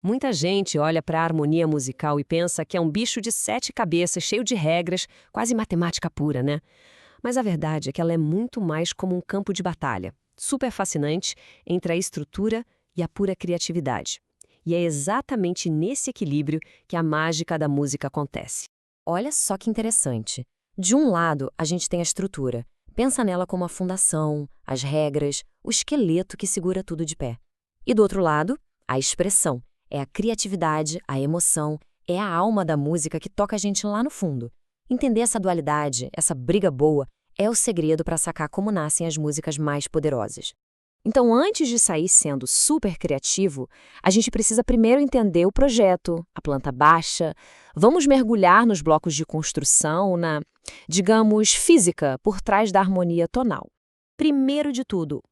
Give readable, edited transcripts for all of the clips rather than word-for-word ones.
Muita gente olha para a harmonia musical e pensa que é um bicho de 7 cabeças, cheio de regras, quase matemática pura, né? Mas a verdade é que ela é muito mais como um campo de batalha, super fascinante entre a estrutura e a pura criatividade. E é exatamente nesse equilíbrio que a mágica da música acontece. Olha só que interessante. De um lado, a gente tem a estrutura. Pensa nela como a fundação, as regras, o esqueleto que segura tudo de pé. E do outro lado, a expressão. É a criatividade, a emoção, é a alma da música que toca a gente lá no fundo. Entender essa dualidade, essa briga boa, é o segredo para sacar como nascem as músicas mais poderosas. Então, antes de sair sendo super criativo, a gente precisa primeiro entender o projeto, a planta baixa. Vamos mergulhar nos blocos de construção, na, digamos, física por trás da harmonia tonal. Primeiro de tudo,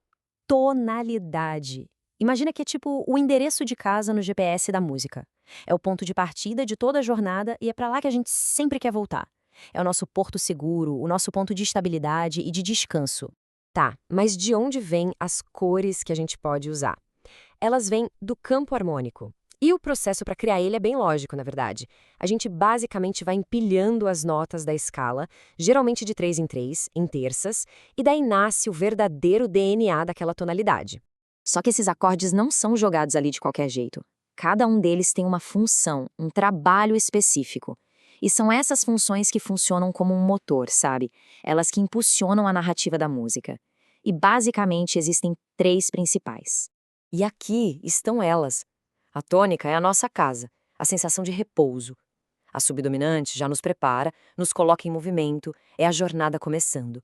tonalidade. Imagina que é tipo o endereço de casa no GPS da música. É o ponto de partida de toda a jornada e é para lá que a gente sempre quer voltar. É o nosso porto seguro, o nosso ponto de estabilidade e de descanso. Tá, mas de onde vêm as cores que a gente pode usar? Elas vêm do campo harmônico. E o processo para criar ele é bem lógico, na verdade. A gente basicamente vai empilhando as notas da escala, geralmente de 3 em 3, em terças, e daí nasce o verdadeiro DNA daquela tonalidade. Só que esses acordes não são jogados ali de qualquer jeito. Cada um deles tem uma função, um trabalho específico. E são essas funções que funcionam como um motor, sabe? Elas que impulsionam a narrativa da música. E basicamente existem 3 principais. E aqui estão elas. A tônica é a nossa casa, a sensação de repouso. A subdominante já nos prepara, nos coloca em movimento, é a jornada começando.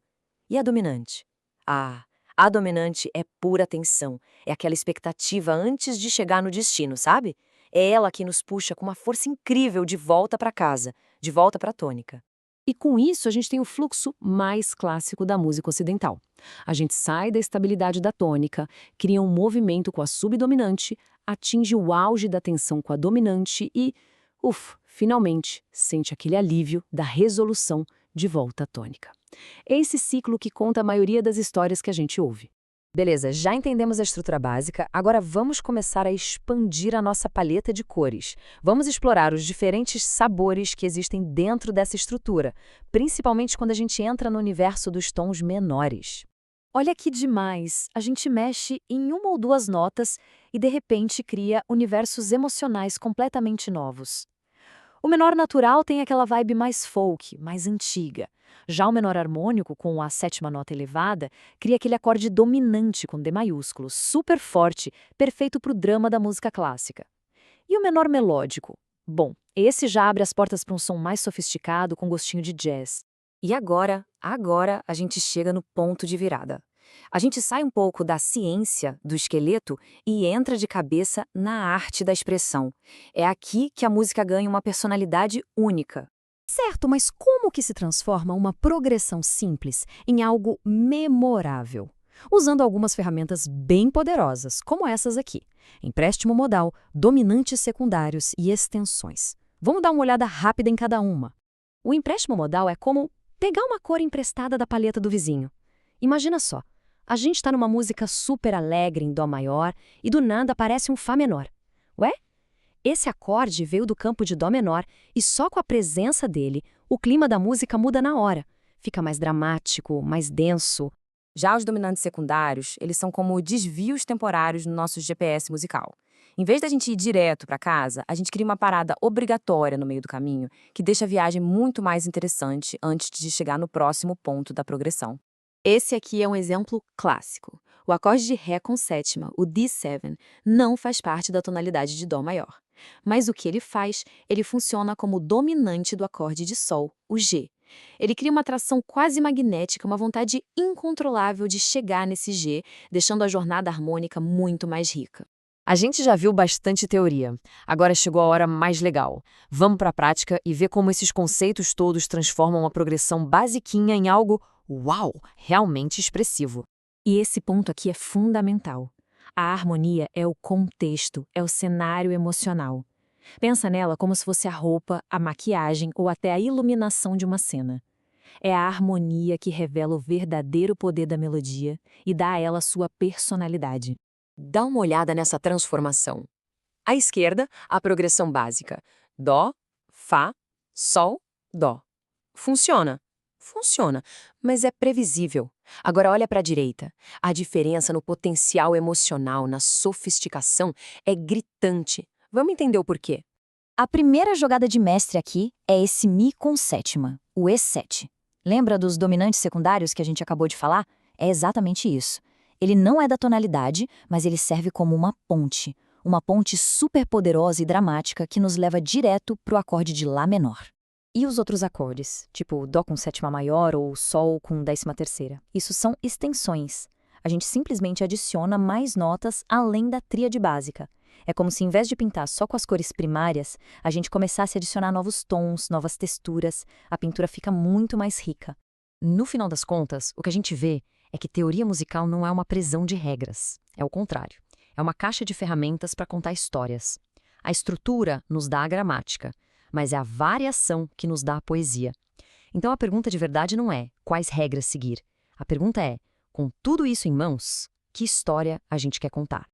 E a dominante? A dominante é pura tensão, é aquela expectativa antes de chegar no destino, sabe? É ela que nos puxa com uma força incrível de volta para casa, de volta para a tônica. E com isso, a gente tem o fluxo mais clássico da música ocidental. A gente sai da estabilidade da tônica, cria um movimento com a subdominante, atinge o auge da tensão com a dominante e, finalmente, sente aquele alívio da resolução de volta à tônica. É esse ciclo que conta a maioria das histórias que a gente ouve. Beleza, já entendemos a estrutura básica, agora vamos começar a expandir a nossa paleta de cores. Vamos explorar os diferentes sabores que existem dentro dessa estrutura, principalmente quando a gente entra no universo dos tons menores. Olha que demais! A gente mexe em uma ou duas notas e de repente cria universos emocionais completamente novos. O menor natural tem aquela vibe mais folk, mais antiga. Já o menor harmônico, com a sétima nota elevada, cria aquele acorde dominante com D maiúsculo, super forte, perfeito para o drama da música clássica. E o menor melódico? Bom, esse já abre as portas para um som mais sofisticado com gostinho de jazz. E agora a gente chega no ponto de virada. A gente sai um pouco da ciência, do esqueleto, e entra de cabeça na arte da expressão. É aqui que a música ganha uma personalidade única. Certo, mas como que se transforma uma progressão simples em algo memorável? Usando algumas ferramentas bem poderosas, como essas aqui: empréstimo modal, dominantes secundários e extensões. Vamos dar uma olhada rápida em cada uma. O empréstimo modal é como pegar uma cor emprestada da paleta do vizinho. Imagina só, a gente está numa música super alegre em dó maior e do nada aparece um fá menor. Ué? Esse acorde veio do campo de dó menor e só com a presença dele, o clima da música muda na hora. Fica mais dramático, mais denso. Já os dominantes secundários, eles são como desvios temporários no nosso GPS musical. Em vez da gente ir direto para casa, a gente cria uma parada obrigatória no meio do caminho, que deixa a viagem muito mais interessante antes de chegar no próximo ponto da progressão. Esse aqui é um exemplo clássico. O acorde de Ré com sétima, o D7, não faz parte da tonalidade de Dó maior. Mas o que ele faz? Ele funciona como dominante do acorde de Sol, o G. Ele cria uma atração quase magnética, uma vontade incontrolável de chegar nesse G, deixando a jornada harmônica muito mais rica. A gente já viu bastante teoria. Agora chegou a hora mais legal. Vamos para a prática e ver como esses conceitos todos transformam uma progressão basiquinha em algo, uau, realmente expressivo. E esse ponto aqui é fundamental. A harmonia é o contexto, é o cenário emocional. Pensa nela como se fosse a roupa, a maquiagem ou até a iluminação de uma cena. É a harmonia que revela o verdadeiro poder da melodia e dá a ela sua personalidade. Dá uma olhada nessa transformação. À esquerda, a progressão básica. Dó, Fá, Sol, Dó. Funciona? Funciona, mas é previsível. Agora olha para a direita. A diferença no potencial emocional, na sofisticação, é gritante. Vamos entender o porquê. A primeira jogada de mestre aqui é esse Mi com sétima, o E7. Lembra dos dominantes secundários que a gente acabou de falar? É exatamente isso. Ele não é da tonalidade, mas ele serve como uma ponte super poderosa e dramática que nos leva direto para o acorde de Lá menor. E os outros acordes, tipo Dó com sétima maior ou Sol com 13ª? Isso são extensões. A gente simplesmente adiciona mais notas além da tríade básica. É como se, em vez de pintar só com as cores primárias, a gente começasse a adicionar novos tons, novas texturas. A pintura fica muito mais rica. No final das contas, o que a gente vê é que teoria musical não é uma prisão de regras. É o contrário. É uma caixa de ferramentas para contar histórias. A estrutura nos dá a gramática, mas é a variação que nos dá a poesia. Então a pergunta de verdade não é quais regras seguir. A pergunta é, com tudo isso em mãos, que história a gente quer contar?